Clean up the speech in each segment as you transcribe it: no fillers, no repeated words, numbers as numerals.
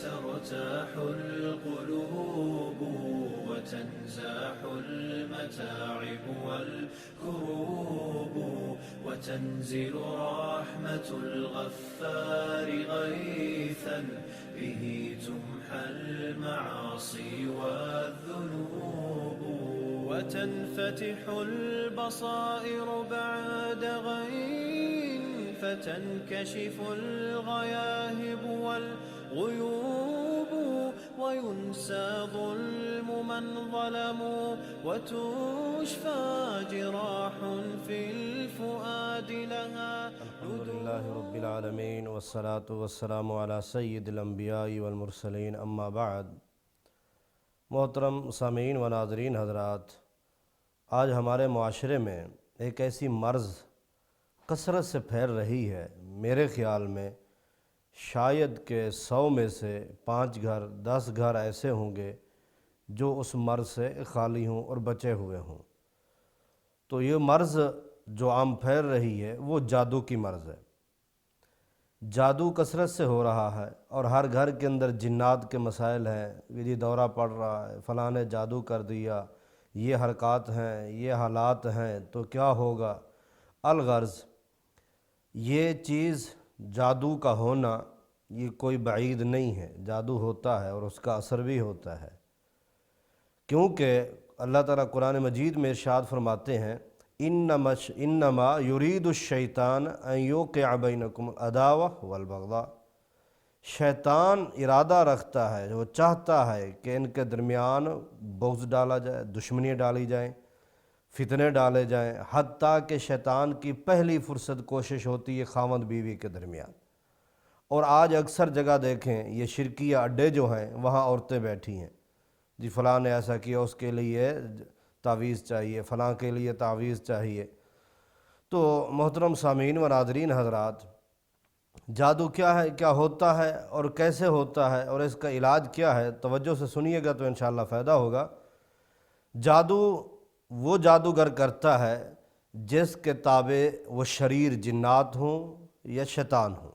ترتاح القلوب وتنزاح المتاعب والكروب وتنزل رحمة الغفار غيثا به تمحى المعاصي والذنوب وتنفتح البصائر بعد غين فتنكشف الغياهب والغيوب وينسى ظلم من ظلموا وتشفى جراح في الفؤاد لها الحمد للہ رب العالمین والصلاة والسلام علی سید الانبیاء والمرسلین اما بعد۔ محترم سامعین و ناظرین حضرات، آج ہمارے معاشرے میں ایک ایسی مرض کثرت سے پھیل رہی ہے، میرے خیال میں شاید کہ 100 میں سے 5 گھر 10 گھر ایسے ہوں گے جو اس مرض سے خالی ہوں اور بچے ہوئے ہوں۔ تو یہ مرض جو عام پھیل رہی ہے وہ جادو کی مرض ہے۔ جادو کثرت سے ہو رہا ہے اور ہر گھر کے اندر جنات کے مسائل ہیں، یہ دورہ پڑ رہا ہے، فلاں نے جادو کر دیا، یہ حرکات ہیں، یہ حالات ہیں، تو کیا ہوگا؟ الغرض یہ چیز جادو کا ہونا یہ کوئی بعید نہیں ہے، جادو ہوتا ہے اور اس کا اثر بھی ہوتا ہے، کیونکہ اللہ تعالیٰ قرآن مجید میں ارشاد فرماتے ہیں انما یرید الشیطان ان یوقع بینکم العداوۃ والبغضاء۔ شیطان ارادہ رکھتا ہے، وہ چاہتا ہے کہ ان کے درمیان بغض ڈالا جائے، دشمنی ڈالی جائیں، فتنے ڈالے جائیں، حتیٰ کہ شیطان کی پہلی فرصت کوشش ہوتی ہے خاوند بیوی کے درمیان۔ اور آج اکثر جگہ دیکھیں یہ شرکیہ اڈے جو ہیں وہاں عورتیں بیٹھی ہیں، جی فلاں نے ایسا کیا، اس کے لیے تعویذ چاہیے، فلاں کے لیے تعویذ چاہیے۔ تو محترم سامعین و ناظرین حضرات، جادو کیا ہے، کیا ہوتا ہے اور کیسے ہوتا ہے اور اس کا علاج کیا ہے، توجہ سے سنیے گا تو انشاءاللہ فائدہ ہوگا۔ جادو وہ جادوگر کرتا ہے جس کے تابع وہ شریر جنات ہوں یا شیطان ہوں،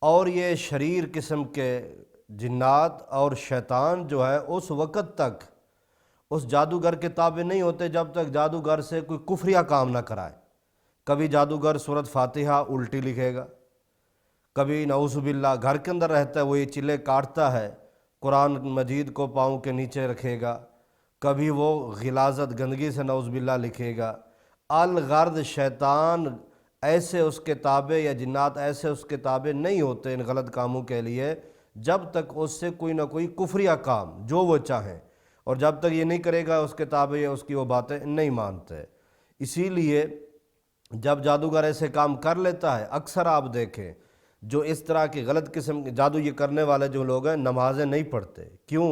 اور یہ شریر قسم کے جنات اور شیطان جو ہے اس وقت تک اس جادوگر کے تابع نہیں ہوتے جب تک جادوگر سے کوئی کفریہ کام نہ کرائے۔ کبھی جادوگر سورۃ فاتحہ الٹی لکھے گا، کبھی نعوذ باللہ گھر کے اندر رہتا ہے وہ یہ چلے کاٹتا ہے، قرآن مجید کو پاؤں کے نیچے رکھے گا، کبھی وہ غلاظت گندگی سے نعوذ باللہ لکھے گا۔ الغرض شیطان ایسے اس کے تابع یا جنات ایسے اس کے تابع نہیں ہوتے ان غلط کاموں کے لیے جب تک اس سے کوئی نہ کوئی کفریہ کام جو وہ چاہیں، اور جب تک یہ نہیں کرے گا اس کے تابع یا اس کی وہ باتیں نہیں مانتے۔ اسی لیے جب جادوگر ایسے کام کر لیتا ہے، اکثر آپ دیکھیں جو اس طرح کی غلط قسم کے جادو یہ کرنے والے جو لوگ ہیں نمازیں نہیں پڑھتے، کیوں؟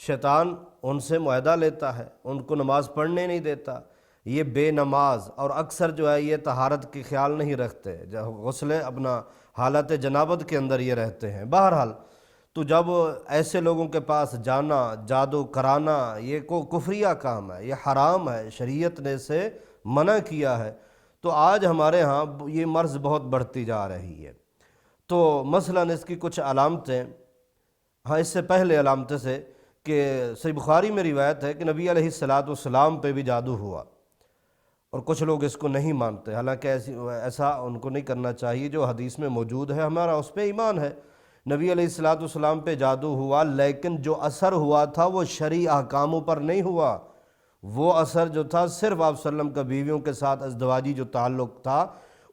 شیطان ان سے معاہدہ لیتا ہے، ان کو نماز پڑھنے نہیں دیتا، یہ بے نماز، اور اکثر جو ہے یہ طہارت کی خیال نہیں رکھتے، غسل اپنا حالت جنابت کے اندر یہ رہتے ہیں۔ بہرحال تو جب ایسے لوگوں کے پاس جانا، جادو کرانا، یہ کفریہ کام ہے، یہ حرام ہے، شریعت نے اسے منع کیا ہے۔ تو آج ہمارے ہاں یہ مرض بہت بڑھتی جا رہی ہے۔ تو مثلاً اس کی کچھ علامتیں، ہاں اس سے پہلے علامتیں سے کہ صحیح بخاری میں روایت ہے کہ نبی علیہ السلام پہ بھی جادو ہوا، اور کچھ لوگ اس کو نہیں مانتے، حالانکہ ایسا ان کو نہیں کرنا چاہیے، جو حدیث میں موجود ہے ہمارا اس پہ ایمان ہے۔ نبی علیہ السلام پہ جادو ہوا، لیکن جو اثر ہوا تھا وہ شرعی احکاموں پر نہیں ہوا، وہ اثر جو تھا صرف آپ صلی اللہ علیہ وسلم کا بیویوں کے ساتھ ازدواجی جو تعلق تھا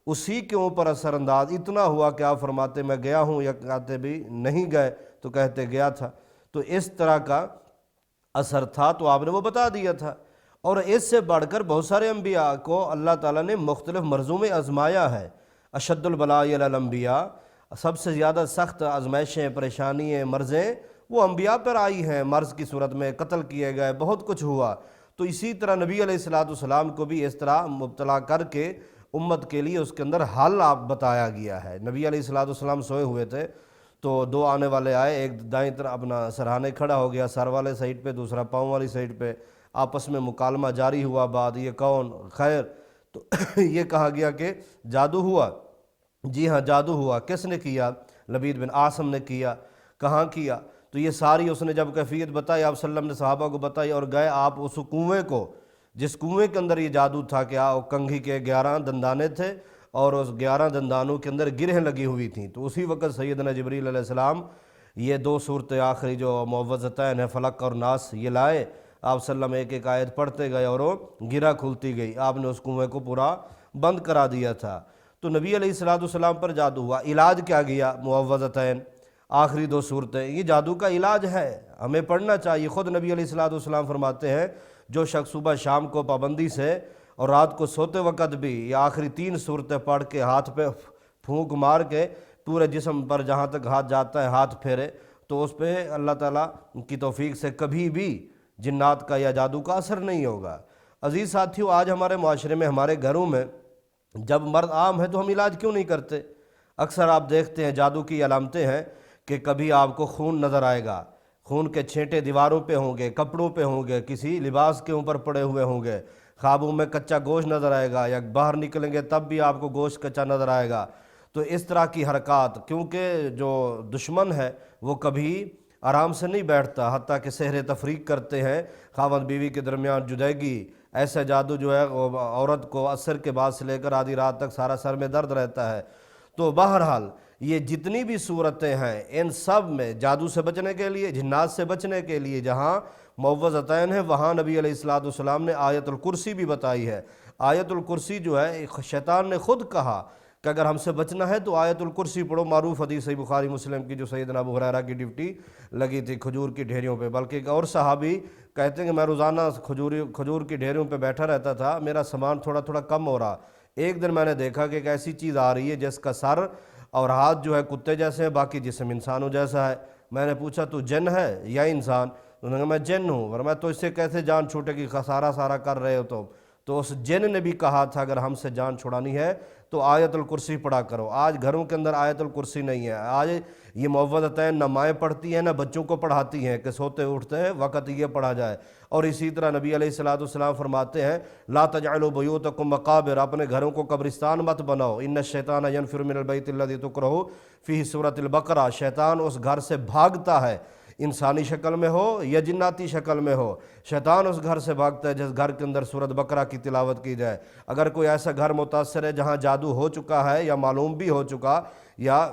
اسی کے اوپر اثر انداز اتنا ہوا کہ آپ فرماتے میں گیا ہوں، یا کہتے بھی نہیں گئے تو کہتے گیا تھا، تو اس طرح کا اثر تھا، تو آپ نے وہ بتا دیا تھا۔ اور اس سے بڑھ کر بہت سارے انبیاء کو اللہ تعالیٰ نے مختلف مرضوں میں آزمایا ہے۔ اشد البلاء علی الانبیاء، سب سے زیادہ سخت آزمائشیں، پریشانیاں، مرضیں وہ انبیاء پر آئی ہیں، مرض کی صورت میں قتل کیے گئے، بہت کچھ ہوا۔ تو اسی طرح نبی علیہ السلام کو بھی اس طرح مبتلا کر کے امت کے لیے اس کے اندر حل آپ بتایا گیا ہے۔ نبی علیہ السلام سوئے ہوئے تھے تو 2 آنے والے آئے، ایک دائیں طرف اپنا سرہانے کھڑا ہو گیا سر والے سائڈ پہ، دوسرا پاؤں والی سائڈ پہ، آپس میں مکالمہ جاری ہوا، بعد یہ کون خیر، تو یہ کہا گیا کہ جادو ہوا۔ جی ہاں جادو ہوا۔ کس نے کیا؟ لبید بن عاصم نے کیا۔ کہاں کیا؟ تو یہ ساری اس نے جب کیفیت بتائی آپ صلی اللہ علیہ وسلم نے صحابہ کو بتائی، اور گئے آپ اس کنویں کو، جس کنویں کے اندر یہ جادو تھا کہ کنگھی کے 11 دندانے تھے اور اس 11 دندانوں کے اندر گرہیں لگی ہوئی تھیں، تو اسی وقت سیدنا جبریل علیہ السلام یہ 2 صورتیں آخری جو معوذتین ہیں فلق اور ناس یہ لائے، آپ صلی اللہ علیہ وسلم ایک ایک آیت پڑھتے گئے اور وہ گرہ کھلتی گئی، آپ نے اس کنویں کو پورا بند کرا دیا تھا۔ تو نبی علیہ السلام پر جادو ہوا، علاج کیا گیا؟ معوذتین آخری 2 صورتیں، یہ جادو کا علاج ہے، ہمیں پڑھنا چاہیے۔ خود نبی علیہ السلام فرماتے ہیں جو شخص صبح شام کو پابندی سے اور رات کو سوتے وقت بھی یہ آخری 3 صورتیں پڑھ کے ہاتھ پہ پھونک مار کے پورے جسم پر جہاں تک ہاتھ جاتا ہے ہاتھ پھیرے، تو اس پہ اللہ تعالیٰ کی توفیق سے کبھی بھی جنات کا یا جادو کا اثر نہیں ہوگا۔ عزیز ساتھیو، آج ہمارے معاشرے میں، ہمارے گھروں میں جب مرض عام ہے تو ہم علاج کیوں نہیں کرتے؟ اکثر آپ دیکھتے ہیں جادو کی علامتیں ہیں کہ کبھی آپ کو خون نظر آئے گا، خون کے چھینٹے دیواروں پہ ہوں گے، کپڑوں پہ ہوں گے، کسی لباس کے اوپر پڑے ہوئے ہوں گے، خوابوں میں کچا گوشت نظر آئے گا، یا باہر نکلیں گے تب بھی آپ کو گوشت کچا نظر آئے گا۔ تو اس طرح کی حرکات، کیونکہ جو دشمن ہے وہ کبھی آرام سے نہیں بیٹھتا، حتیٰ کہ سحر تفریق کرتے ہیں، خاوند بیوی کے درمیان جدائی، ایسا جادو جو ہے وہ عورت کو عصر کے بعد سے لے کر آدھی رات تک سارا سر میں درد رہتا ہے۔ تو بہرحال یہ جتنی بھی صورتیں ہیں ان سب میں جادو سے بچنے کے لیے، جنات سے بچنے کے لیے جہاں معوذتین ہیں وہاں نبی علیہ السلام نے آیت الکرسی بھی بتائی ہے۔ آیت الکرسی جو ہے شیطان نے خود کہا کہ اگر ہم سے بچنا ہے تو آیت الکرسی پڑھو، معروف حدیث ہے بخاری مسلم کی جو سیدنا ابو ہریرہ کی ڈیوٹی لگی تھی کھجور کی ڈھیریوں پہ، بلکہ ایک اور صحابی کہتے ہیں کہ میں روزانہ کھجور کی ڈھیریوں پہ بیٹھا رہتا تھا، میرا سامان تھوڑا تھوڑا کم ہو رہا، ایک دن میں نے دیکھا کہ ایک ایسی چیز آ رہی ہے جس کا سر اور ہاتھ جو ہے کتے جیسے ہیں، باقی جسم انسانوں جیسا ہے۔ میں نے پوچھا تو جن ہے یا انسان؟ انہوں نے کہا میں جن ہوں، اور میں تو اس سے کیسے جان چھوٹے گی، سارا کر رہے ہو تو اس جن نے بھی کہا تھا اگر ہم سے جان چھڑانی ہے تو آیت الکرسی پڑھا کرو۔ آج گھروں کے اندر آیت الکرسی نہیں ہے، آج یہ معوذتین نہ مائیں پڑھتی ہیں نہ بچوں کو پڑھاتی ہیں کہ سوتے اٹھتے ہیں وقت یہ پڑھا جائے۔ اور اسی طرح نبی علیہ السلام فرماتے ہیں لا تجعلوا بیوتکم مقابر، اپنے گھروں کو قبرستان مت بناؤ، ان الشیطان ینفر من البیت الذی تکرہ فیہ سورۃ البقرہ، شیطان اس گھر سے بھاگتا ہے، انسانی شکل میں ہو یا جناتی شکل میں ہو، شیطان اس گھر سے بھاگتا ہے جس گھر کے اندر سورۃ بقرہ کی تلاوت کی جائے۔ اگر کوئی ایسا گھر متاثر ہے جہاں جادو ہو چکا ہے یا معلوم بھی ہو چکا یا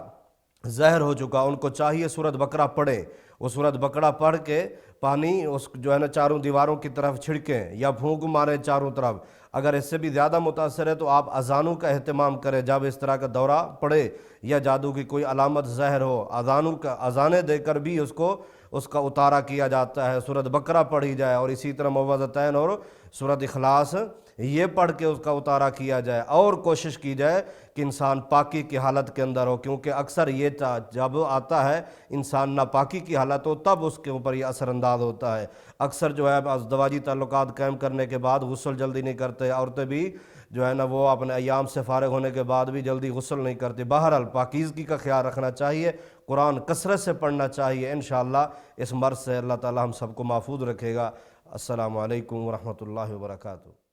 زہر ہو چکا، ان کو چاہیے سورۃ بقرہ پڑھیں، وہ سورۃ بقرہ پڑھ کے پانی اس جو ہے نا چاروں دیواروں کی طرف چھڑکیں یا پھونک ماریں چاروں طرف۔ اگر اس سے بھی زیادہ متاثر ہے تو آپ اذانوں کا اہتمام کریں، جب اس طرح کا دورہ پڑے یا جادو کی کوئی علامت ظاہر ہو، اذانیں دے کر بھی اس کا اتارا کیا جاتا ہے، سورۃ بقرہ پڑھی جائے، اور اسی طرح معوذتین اور سورۃ اخلاص یہ پڑھ کے اس کا اتارا کیا جائے، اور کوشش کی جائے کہ انسان پاکی کی حالت کے اندر ہو، کیونکہ اکثر یہ جب آتا ہے انسان ناپاکی کی حالت ہو تب اس کے اوپر یہ اثر انداز ہوتا ہے۔ اکثر جو ہے ازدواجی تعلقات قائم کرنے کے بعد غسل جلدی نہیں کرتے، عورتیں بھی جو ہے نا وہ اپنے ایام سے فارغ ہونے کے بعد بھی جلدی غسل نہیں کرتے۔ بہرحال پاکیزگی کا خیال رکھنا چاہیے، قرآن کثرت سے پڑھنا چاہیے، انشاءاللہ اس مرض سے اللہ تعالی ہم سب کو محفوظ رکھے گا۔ السلام علیکم ورحمۃ اللہ وبرکاتہ۔